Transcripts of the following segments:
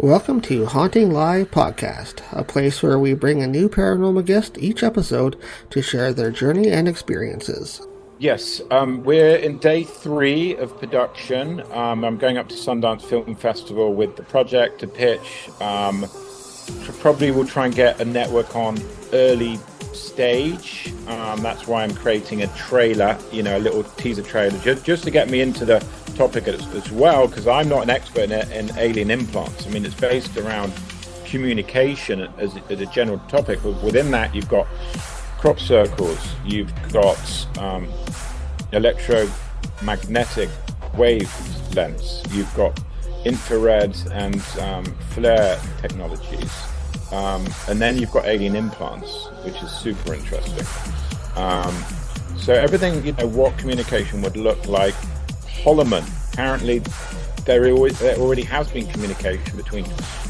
Welcome to Hauntinglive Podcast, a place where we bring a new paranormal guest each episode to share their journey and experiences. Yes, we're in day 3 of production. I'm going up to Sundance Film Festival with the project to pitch. Probably will try and get a network on early stage. That's why I'm creating a trailer, a little teaser trailer, just to get me into the topic as well, because I'm not an expert in alien implants. I mean, it's based around communication as a general topic, but within that, you've got crop circles, you've got electromagnetic wavelengths, you've got infrared and flare technologies, and then you've got alien implants, which is super interesting. So everything, what communication would look like. Holloman, apparently there already has been communication between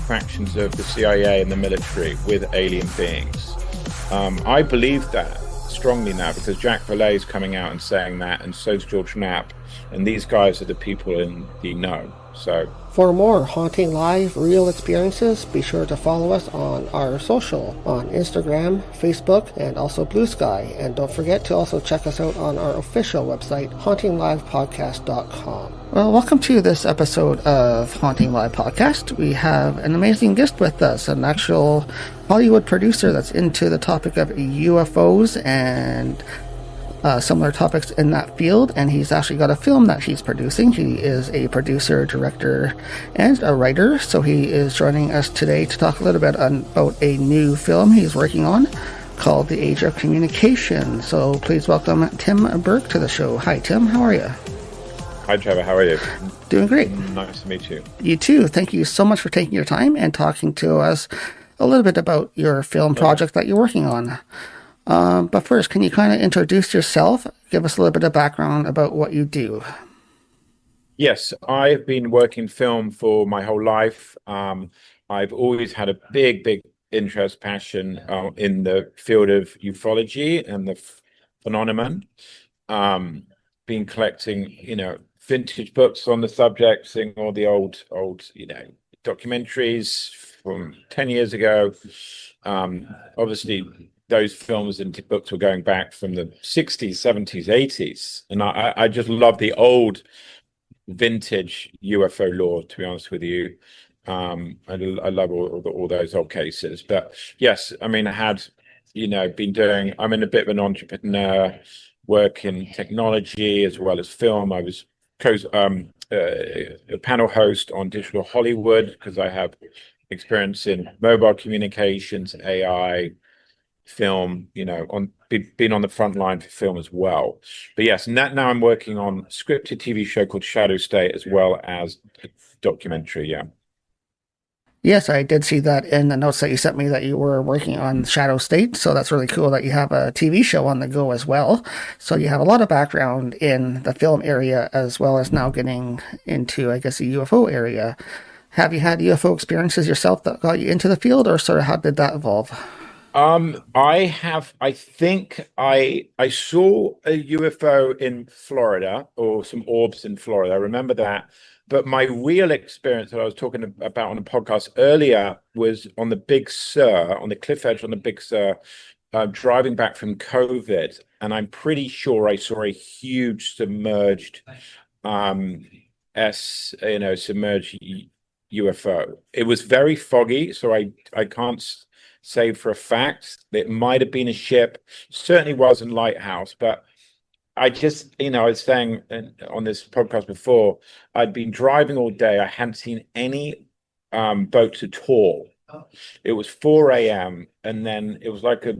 factions of the CIA and the military with alien beings. I believe that strongly now because Jack Vallet's coming out and saying that, and so's George Knapp, and these guys are the people in the know. So, for more Haunting Live real experiences, be sure to follow us on our social, on Instagram, Facebook, and also Blue Sky. And don't forget to also check us out on our official website, hauntinglivepodcast.com. Well, welcome to this episode of Haunting Live Podcast. We have an amazing guest with us, an actual Hollywood producer that's into the topic of UFOs and similar topics in that field, and he's actually got a film that he's producing. He is a producer, director, and a writer, so he is joining us today to talk a little bit about a new film he's working on called The Age of Communication. So please welcome Tim Burke to the show. Hi, Tim. How are you? Hi, Trevor. How are you? Doing great. Nice to meet you. You too. Thank you so much for taking your time and talking to us a little bit about your film project that you're working on. But first, can you kind of introduce yourself? Give us a little bit of background about what you do. Yes, I've been working film for my whole life. I've always had a big interest, passion in the field of ufology and the phenomenon. Been collecting, vintage books on the subject, seeing all the old, documentaries from 10 years ago. Obviously, those films and books were going back from the 60s, 70s, 80s. And I just love the old vintage UFO lore, to be honest with you. I love all those old cases. But yes, I mean, I had, I'm in a bit of an entrepreneur, work in technology as well as film. I was a panel host on Digital Hollywood because I have experience in mobile communications, AI, film, been on the front line for film as well. But yes, now I'm working on a scripted TV show called Shadow State as well as a documentary. Yeah. Yes, I did see that in the notes that you sent me that you were working on Shadow State. So that's really cool that you have a TV show on the go as well. So you have a lot of background in the film area as well as now getting into, I guess, the UFO area. Have you had UFO experiences yourself that got you into the field, or sort of how did that evolve? I think I saw a UFO in Florida, or some orbs in Florida. I remember that. But my real experience that I was talking about on a podcast earlier was on the Big Sur, on the cliff edge on the Big Sur, driving back from COVID. And I'm pretty sure I saw a huge submerged, submerged UFO. It was very foggy, so I can't say for a fact. It might have been a ship, certainly wasn't lighthouse, but I just, I was saying on this podcast before, I'd been driving all day. I hadn't seen any boats at all. It was 4 a.m. and then it was like a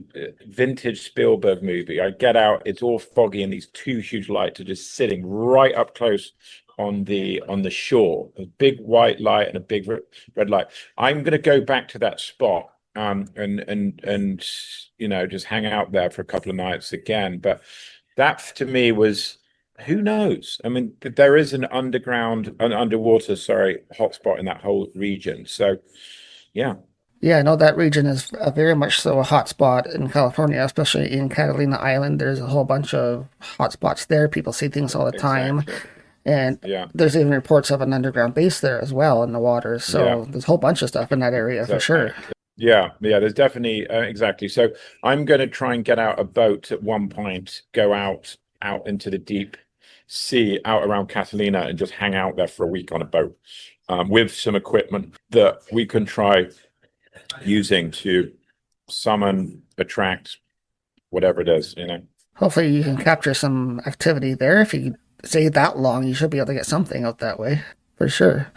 vintage Spielberg movie. I get out, it's all foggy, and these two huge lights are just sitting right up close on the shore. A big white light and a big red light. I'm going to go back to that spot and just hang out there for a couple of nights again. But that to me was, who knows? I mean, there is an underwater hotspot in that whole region. So, yeah. Yeah, I know that region is very much so a hotspot in California, especially in Catalina Island. There's a whole bunch of hotspots there. People see things all the time. Exactly. And Yeah, there's even reports of an underground base there as well in the waters. yeah, So there's a whole bunch of stuff in that area for sure. exactly. Yeah, yeah, there's definitely exactly. So I'm going to try and get out a boat at one point, go out into the deep sea, out around Catalina, and just hang out there for a week on a boat with some equipment that we can try using to summon, attract, whatever it is, you know. Hopefully you can capture some activity there. If you stay that long, you should be able to get something out that way for sure.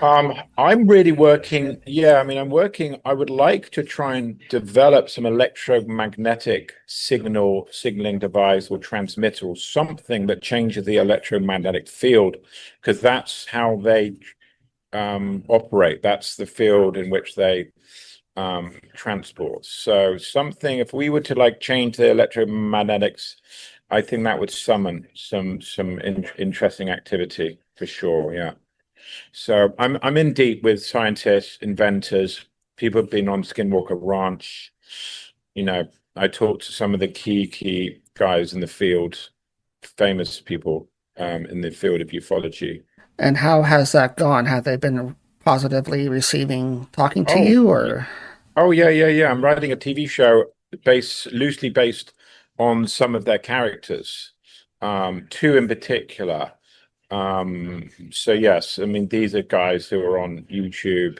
I'm really working. Yeah, I mean, I would like to try and develop some electromagnetic signaling device or transmitter or something that changes the electromagnetic field, because that's how they operate. That's the field in which they transport. So something, if we were to like change the electromagnetics, I think that would summon some interesting activity for sure. Yeah. So I'm in deep with scientists, inventors, people have been on Skinwalker Ranch. You know, I talked to some of the key guys in the field, famous people in the field of ufology. And how has that gone? Have they been positively receiving talking to Oh, you or? oh yeah, yeah, yeah. I'm writing a TV show loosely based on some of their characters, two in particular. So yes, I mean these are guys who are on YouTube.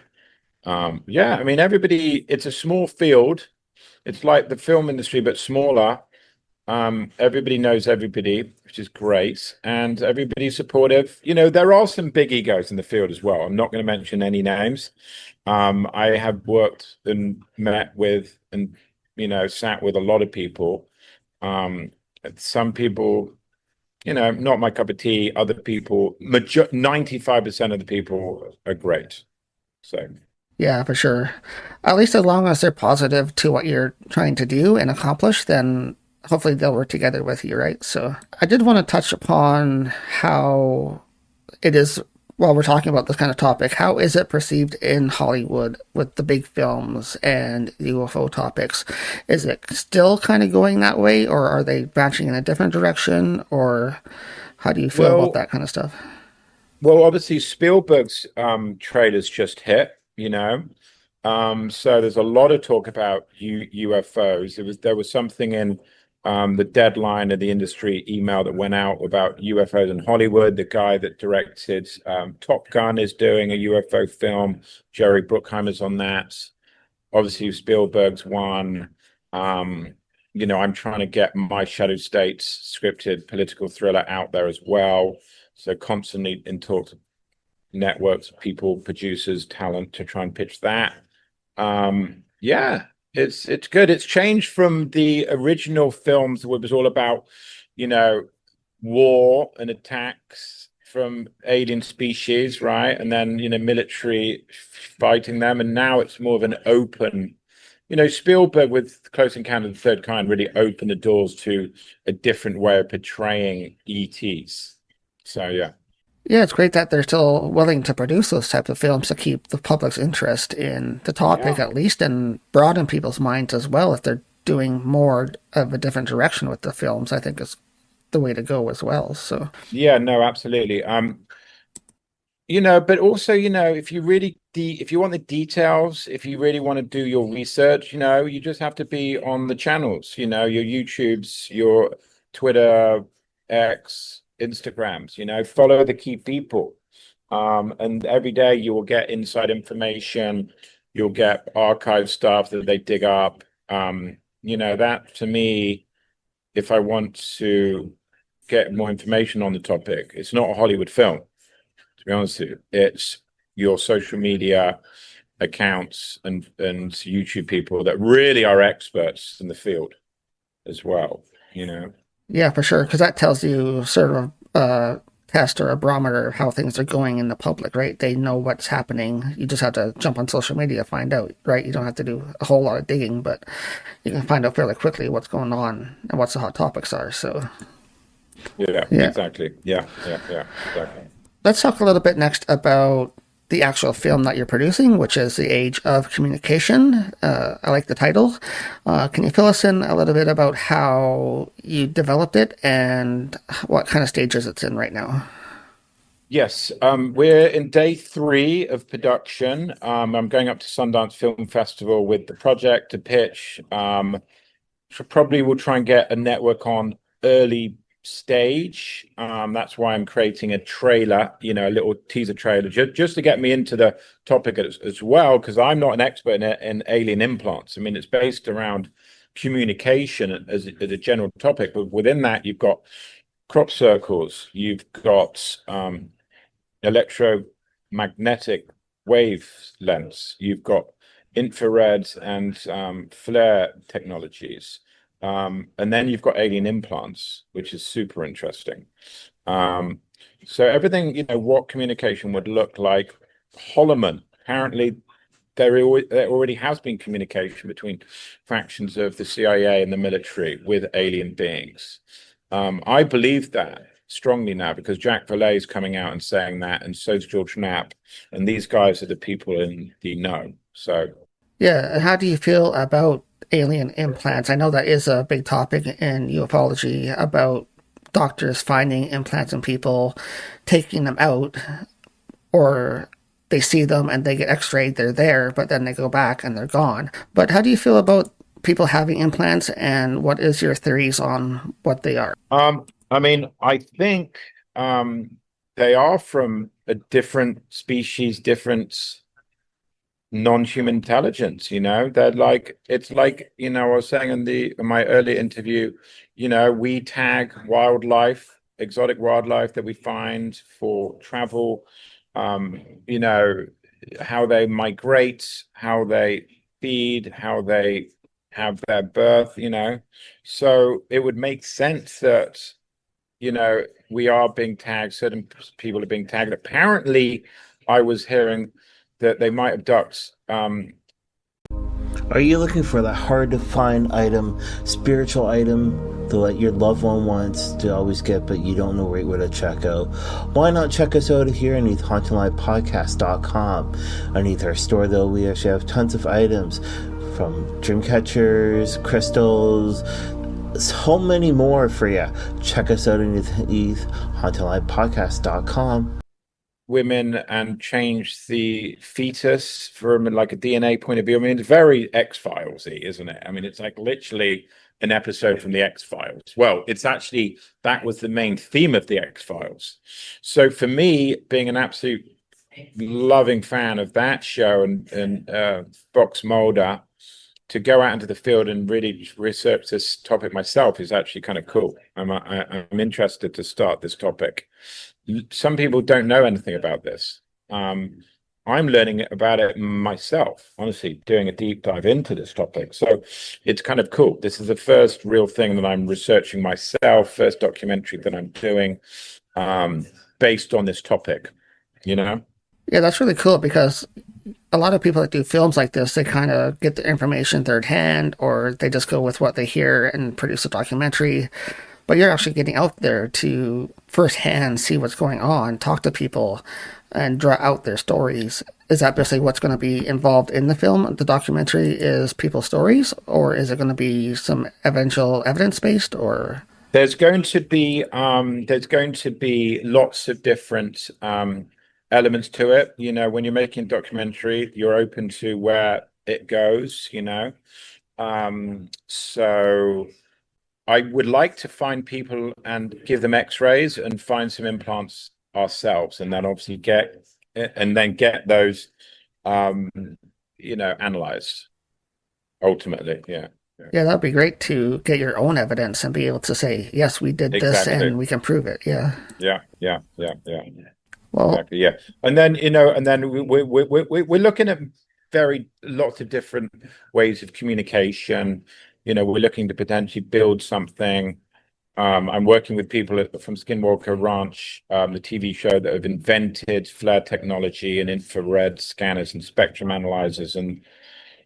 Yeah, I mean everybody. It's a small field. It's like the film industry, but smaller. Everybody knows everybody, which is great, and everybody's supportive. You know, there are some big egos in the field as well. I'm not going to mention any names. I have worked and met with and sat with a lot of people. Um, some people, not my cup of tea. Other people, 95% of the people are great. So Yeah, for sure. At least as long as they're positive to what you're trying to do and accomplish, then hopefully they'll work together with you, right? So I did want to touch upon how it is while we're talking about this kind of topic. How is it perceived in Hollywood with the big films and UFO topics? Is it still kind of going that way, or are they branching in a different direction, or how do you feel about well, that kind of stuff? well, obviously Spielberg's trailers just hit, so there's a lot of talk about UFOs. There was something in the deadline of the industry email that went out about UFOs in Hollywood. The guy that directed Top Gun is doing a UFO film. Jerry Bruckheimer's on that. Obviously, Spielberg's one. I'm trying to get My Shadow State's scripted political thriller out there as well. So constantly in talks with networks, people, producers, talent to try and pitch that. Yeah, it's good. It's changed from the original films where it was all about, you know, war and attacks from alien species, right? And then, military fighting them. And now it's more of an open, Spielberg with Close Encounter of the Third Kind really opened the doors to a different way of portraying ETs. So yeah. Yeah, it's great that they're still willing to produce those types of films to keep the public's interest in the topic Yeah. at least and broaden people's minds as well if they're doing more of a different direction with the films. I think is the way to go as well. So Yeah, no, absolutely. But also, if you want the details, if you really want to do your research, you just have to be on the channels, your YouTubes, your Twitter, X, Instagrams, follow the key people. And every day you will get inside information, you'll get archive stuff that they dig up. That to me, if I want to get more information on the topic, it's not a Hollywood film, to be honest with you. It's your social media accounts and YouTube people that really are experts in the field as well. yeah, for sure, because that tells you sort of a test or a barometer of how things are going in the public, right? They know what's happening. You just have to jump on social media to find out, right? You don't have to do a whole lot of digging, but you can find out fairly quickly what's going on and what the hot topics are. So Yeah, yeah. exactly. Yeah, yeah, yeah, exactly. Let's talk a little bit next about the actual film that you're producing, which is The Age of Communication. I like the title. Can you fill us in a little bit about how you developed it and what kind of stages it's in right now? Yes, we're in day 3 of production. I'm going up to Sundance Film Festival with the project to pitch. So probably we'll try and get a network on early stage. That's why I'm creating a trailer, a little teaser trailer, just to get me into the topic as well, because I'm not an expert in alien implants. I mean, it's based around communication as a general topic, but within that, you've got crop circles, you've got electromagnetic wavelengths, you've got infrared and flare technologies. And then you've got alien implants, which is super interesting. So everything, what communication would look like. Holloman, apparently there already has been communication between factions of the CIA and the military with alien beings. I believe that strongly now because Jack Vallee is coming out and saying that, and so is George Knapp, and these guys are the people in the know. So Yeah, and how do you feel about alien implants? I know that is a big topic in ufology about doctors finding implants in people, taking them out, or they see them and they get x-rayed, they're there, but then they go back and they're gone. But how do you feel about people having implants, and what is your theories on what they are? I mean, I think they are from a different species, different non-human intelligence. They're like, it's like, I was saying in my earlier interview, we tag wildlife, exotic wildlife that we find for travel, you know how they migrate, how they feed, how they have their birth. So it would make sense that we are being tagged, certain people are being tagged. Apparently I was hearing that they might abduct. Are you looking for that hard to find item, spiritual item that your loved one wants to always get, but you don't know right where to check out? Why not check us out here underneath hauntinglivepodcast.com. Underneath our store, though, we actually have tons of items from dream catchers, crystals, so many more for you. Check us out underneath hauntinglivepodcast.com. Women and change the fetus from like a DNA point of view. I mean, it's very X-Files-y, isn't it? I mean, it's like literally an episode from the X-Files. Well, it's actually, that was the main theme of the X-Files. So for me, being an absolute loving fan of that show and Fox Mulder, to go out into the field and really research this topic myself is actually kind of cool. I'm interested to start this topic. Some people don't know anything about this. I'm learning about it myself, honestly, doing a deep dive into this topic. So it's kind of cool. This is the first real thing that I'm researching myself, first documentary that I'm doing based on this topic, Yeah, that's really cool because a lot of people that do films like this, they kind of get the information third hand, or they just go with what they hear and produce a documentary. But you're actually getting out there to firsthand see what's going on, talk to people, and draw out their stories. Is that basically what's going to be involved in the film? The documentary is people's stories, or is it going to be some eventual evidence based, or? there's going to be lots of different elements to it. When you're making a documentary, you're open to where it goes. So I would like to find people and give them x-rays and find some implants ourselves, and then obviously get those analyzed ultimately. Yeah. Yeah, that'd be great to get your own evidence and be able to say, yes, we did this Exactly. and we can prove it. Yeah. Yeah. Well, Exactly. Yeah. And then we're looking at very lots of different ways of communication. We're looking to potentially build something. I'm working with people from Skinwalker Ranch, the TV show, that have invented flare technology and infrared scanners and spectrum analyzers and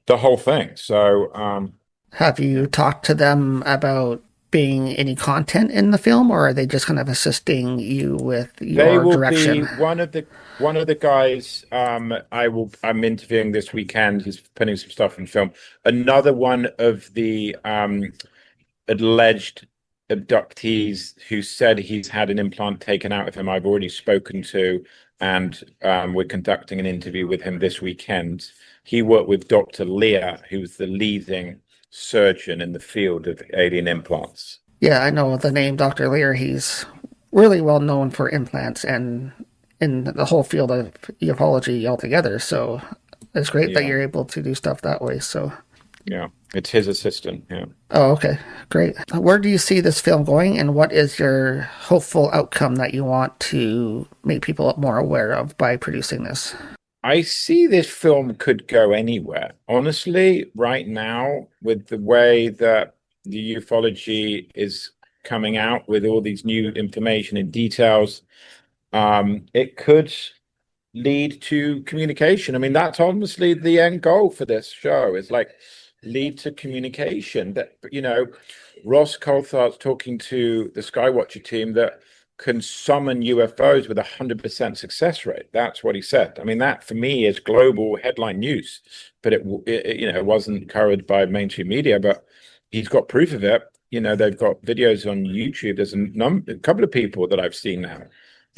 the whole thing. So have you talked to them about being any content in the film, or are they just kind of assisting you with they your will be direction? one of the guys I'm interviewing this weekend. He's putting some stuff in film. Another one of the alleged abductees who said he's had an implant taken out of him, I've already spoken to, and we're conducting an interview with him this weekend. He worked with Dr. Lear, who's the leading surgeon in the field of alien implants. Yeah, I know the name Dr. Lear. He's really well known for implants and in the whole field of ufology altogether. So it's great that you're able to do stuff that way. So yeah, it's his assistant. Yeah. Oh, okay, great. Where do you see this film going, and what is your hopeful outcome that you want to make people more aware of by producing this? I see this film could go anywhere. Honestly, right now, with the way that the ufology is coming out with all these new information and details, it could lead to communication. I mean, that's honestly the end goal for this show, is like lead to communication. That, Ross Coulthardt's talking to the Skywatcher team that can summon UFOs with 100% success rate. That's what he said. I mean, that for me is global headline news, but it wasn't covered by mainstream media, but he's got proof of it. They've got videos on YouTube. There's a couple of people that I've seen now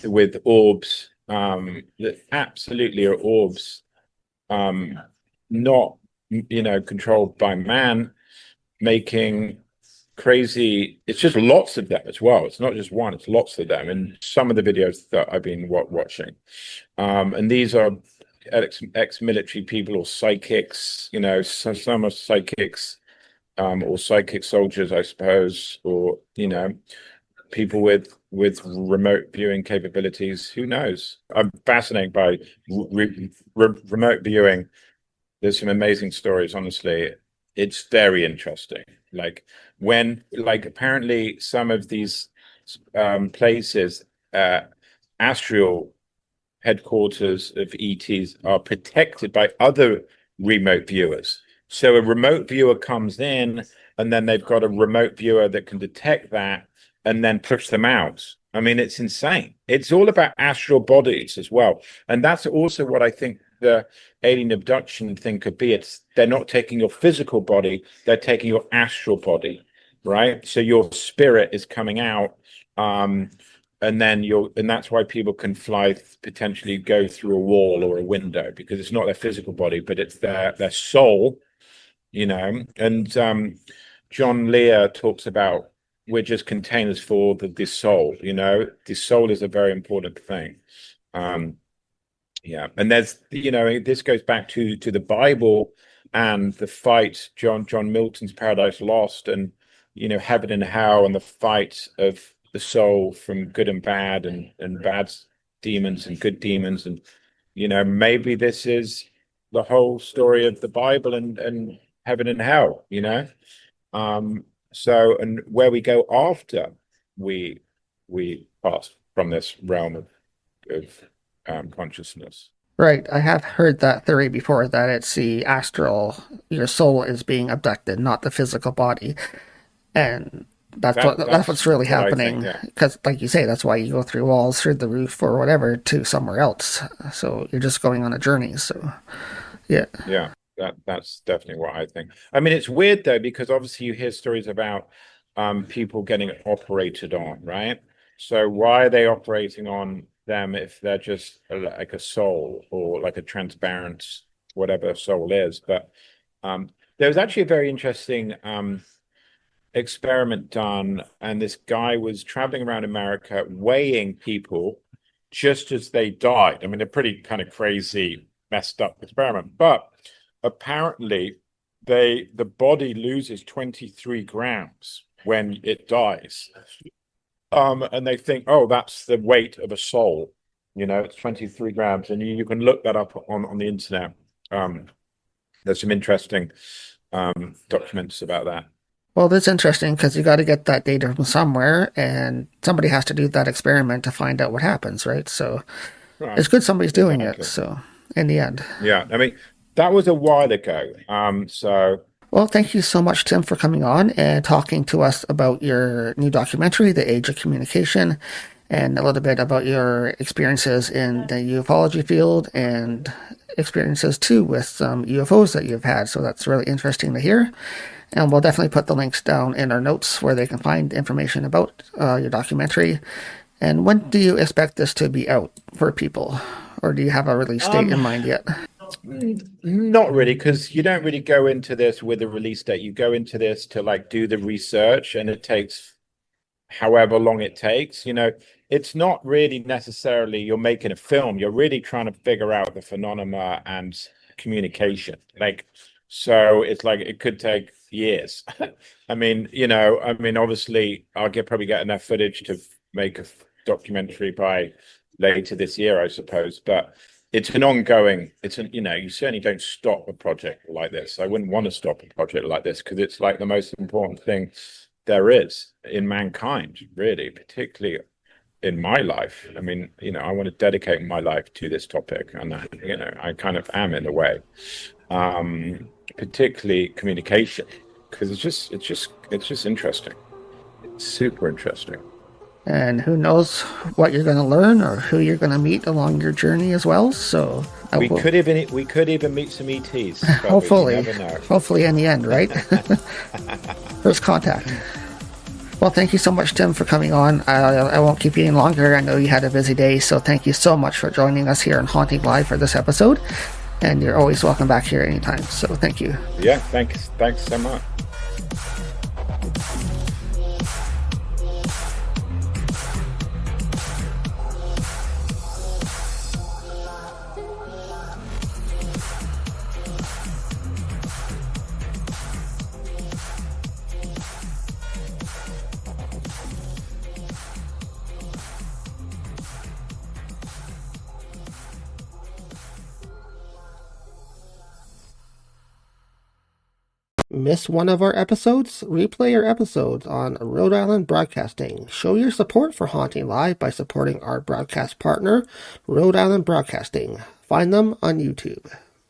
with orbs, that absolutely are orbs, not, controlled by man, making crazy. It's just lots of them as well. It's not just one, it's lots of them. And some of the videos that I've been watching, and these are ex-military people or psychics, some are psychics, or psychic soldiers, I suppose, or people with remote viewing capabilities. Who knows? I'm fascinated by remote viewing. There's some amazing stories, honestly. It's very interesting. Apparently some of these places, astral headquarters of ETs, are protected by other remote viewers. So a remote viewer comes in, and then they've got a remote viewer that can detect that and then push them out. I mean, it's insane. It's all about astral bodies as well. And that's also what I think the alien abduction thing could be. They're not taking your physical body, they're taking your astral body, right? So your spirit is coming out, and that's why people can potentially go through a wall or a window, because it's not their physical body, but it's their soul, and John Lear talks about, we're just containers for the soul. The soul is a very important thing. And there's, this goes back to the Bible and the fight, John Milton's Paradise Lost, and heaven and hell, and the fight of the soul from good and bad, and bad demons and good demons. And maybe this is the whole story of the Bible and heaven and hell. So, and where we go after we pass from this realm of consciousness. Right. I have heard that theory before, that it's the astral, your soul is being abducted, not the physical body. And that's what's really happening. Because, like you say, that's why you go through walls, through the roof, or whatever, to somewhere else. So you're just going on a journey. So, yeah. Yeah. That's definitely what I think. I mean, it's weird though, because obviously you hear stories about people getting operated on, right? So why are they operating on them if they're just like a soul, or like a transparent whatever soul is? But there was actually a very interesting experiment done, and this guy was traveling around America weighing people just as they died. I mean, a pretty kind of crazy, messed up experiment, but apparently the body loses 23 grams when it dies, and they think, oh, that's the weight of a soul, it's 23 grams, and you can look that up on the internet. There's some interesting documents about that. Well, that's interesting, because you got to get that data from somewhere, and somebody has to do that experiment to find out what happens, right? So it's good somebody's doing it. So in the end, yeah, I mean, that was a while ago. Well, thank you so much, Tim, for coming on and talking to us about your new documentary, The Age of Communication, and a little bit about your experiences in the ufology field, and experiences too with some UFOs that you've had. So that's really interesting to hear. And we'll definitely put the links down in our notes where they can find information about your documentary. And when do you expect this to be out for people? Or do you have a release date in mind yet? Not really, because you don't really go into this with a release date. You go into this to like do the research, and it takes however long it takes. It's not really necessarily you're making a film. You're really trying to figure out the phenomena and communication. So it's like it could take years. I mean, obviously probably get enough footage to make a documentary by later this year, I suppose. But it's an ongoing. You certainly don't stop a project like this. I wouldn't want to stop a project like this because it's like the most important thing there is in mankind, really, particularly in my life. I mean, I want to dedicate my life to this topic, and I kind of am in a way, particularly communication, because it's just interesting. It's super interesting. And who knows what you're going to learn or who you're going to meet along your journey as well. So we could even meet some ETs. Hopefully, hopefully in the end, right? First contact. Well, thank you so much, Tim, for coming on. I won't keep you any longer. I know you had a busy day, so thank you so much for joining us here on Haunting Live for this episode. And you're always welcome back here anytime. So thank you. Yeah, thanks so much. Miss one of our episodes? Replay our episodes on Rhode Island Broadcasting. Show your support for Haunting Live by supporting our broadcast partner, Rhode Island Broadcasting. Find them on YouTube.